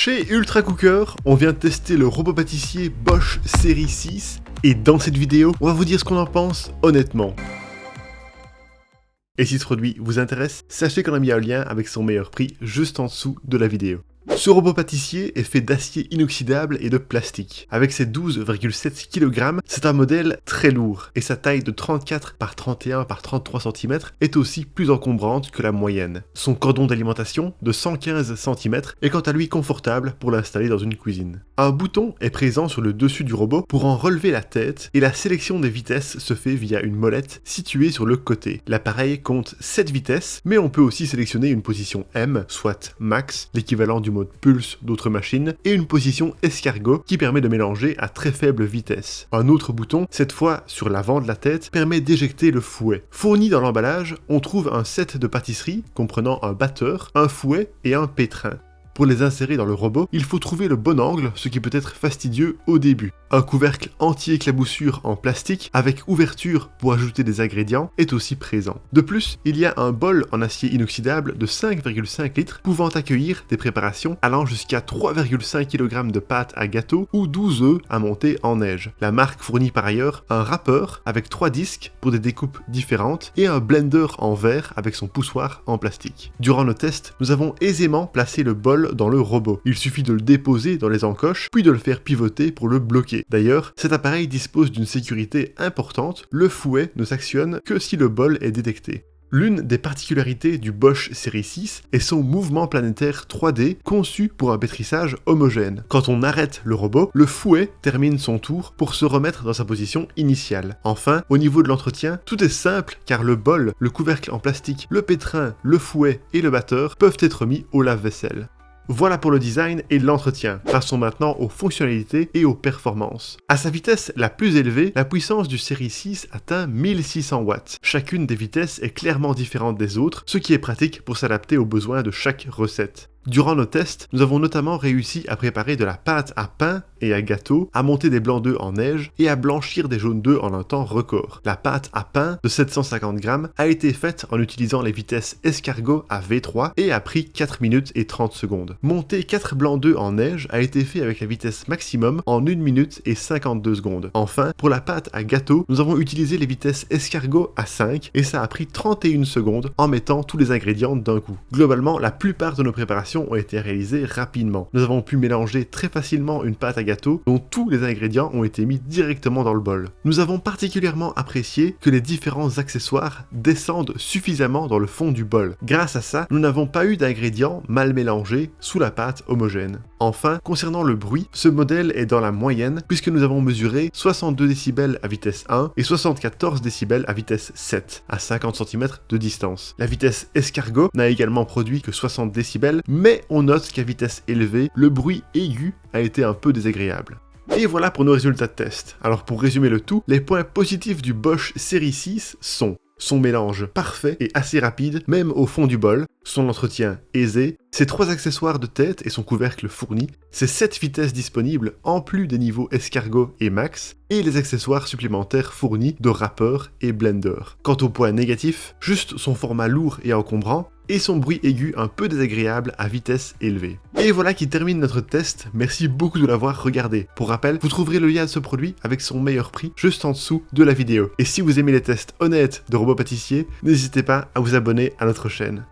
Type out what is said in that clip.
Chez Ultra Cooker, on vient de tester le robot pâtissier Bosch Série 6 et dans cette vidéo, on va vous dire ce qu'on en pense honnêtement. Et si ce produit vous intéresse, sachez qu'on a mis un lien avec son meilleur prix juste en dessous de la vidéo. Ce robot pâtissier est fait d'acier inoxydable et de plastique. Avec ses 12,7 kg, c'est un modèle très lourd et sa taille de 34 par 31 par 33 cm est aussi plus encombrante que la moyenne. Son cordon d'alimentation de 115 cm est quant à lui confortable pour l'installer dans une cuisine. Un bouton est présent sur le dessus du robot pour en relever la tête et la sélection des vitesses se fait via une molette située sur le côté. L'appareil compte 7 vitesses, mais on peut aussi sélectionner une position M, soit max, l'équivalent du mode pulse d'autres machines, et une position escargot qui permet de mélanger à très faible vitesse. Un autre bouton, cette fois sur l'avant de la tête, permet d'éjecter le fouet. Fourni dans l'emballage, on trouve un set de pâtisserie comprenant un batteur, un fouet et un pétrin. Pour les insérer dans le robot, il faut trouver le bon angle, ce qui peut être fastidieux au début. Un couvercle anti-éclaboussure en plastique avec ouverture pour ajouter des ingrédients est aussi présent. De plus, il y a un bol en acier inoxydable de 5,5 litres pouvant accueillir des préparations allant jusqu'à 3,5 kg de pâte à gâteau ou 12 œufs à monter en neige. La marque fournit par ailleurs un râpeur avec 3 disques pour des découpes différentes et un blender en verre avec son poussoir en plastique. Durant nos tests, nous avons aisément placé le bol dans le robot. Il suffit de le déposer dans les encoches, puis de le faire pivoter pour le bloquer. D'ailleurs, cet appareil dispose d'une sécurité importante, le fouet ne s'actionne que si le bol est détecté. L'une des particularités du Bosch Série 6 est son mouvement planétaire 3D conçu pour un pétrissage homogène. Quand on arrête le robot, le fouet termine son tour pour se remettre dans sa position initiale. Enfin, au niveau de l'entretien, tout est simple car le bol, le couvercle en plastique, le pétrin, le fouet et le batteur peuvent être mis au lave-vaisselle. Voilà pour le design et l'entretien. Passons maintenant aux fonctionnalités et aux performances. À sa vitesse la plus élevée, la puissance du Série 6 atteint 1600 watts. Chacune des vitesses est clairement différente des autres, ce qui est pratique pour s'adapter aux besoins de chaque recette. Durant nos tests, nous avons notamment réussi à préparer de la pâte à pain et à gâteau, à monter des blancs d'œufs en neige et à blanchir des jaunes d'œufs en un temps record. La pâte à pain de 750 g a été faite en utilisant les vitesses escargot à V3 et a pris 4 minutes et 30 secondes. Monter 4 blancs d'œufs en neige a été fait avec la vitesse maximum en 1 minute et 52 secondes. Enfin, pour la pâte à gâteau, nous avons utilisé les vitesses escargot à 5 et ça a pris 31 secondes en mettant tous les ingrédients d'un coup. Globalement, la plupart de nos préparations ont été réalisées rapidement. Nous avons pu mélanger très facilement une pâte à gâteau dont tous les ingrédients ont été mis directement dans le bol. Nous avons particulièrement apprécié que les différents accessoires descendent suffisamment dans le fond du bol. Grâce à ça, nous n'avons pas eu d'ingrédients mal mélangés sous la pâte homogène. Enfin, concernant le bruit, ce modèle est dans la moyenne puisque nous avons mesuré 62 décibels à vitesse 1 et 74 décibels à vitesse 7, à 50 cm de distance. La vitesse escargot n'a également produit que 60 décibels, mais on note qu'à vitesse élevée, le bruit aigu a été un peu désagréable. Et voilà pour nos résultats de test. Alors pour résumer le tout, les points positifs du Bosch Série 6 sont son mélange parfait et assez rapide, même au fond du bol, son entretien aisé, ses 3 accessoires de tête et son couvercle fourni, ses 7 vitesses disponibles en plus des niveaux escargot et max, et les accessoires supplémentaires fournis de râpeur et blender. Quant au point négatif, juste son format lourd et encombrant, et son bruit aigu un peu désagréable à vitesse élevée. Et voilà qui termine notre test, merci beaucoup de l'avoir regardé. Pour rappel, vous trouverez le lien de ce produit avec son meilleur prix juste en dessous de la vidéo. Et si vous aimez les tests honnêtes de robots pâtissiers, n'hésitez pas à vous abonner à notre chaîne.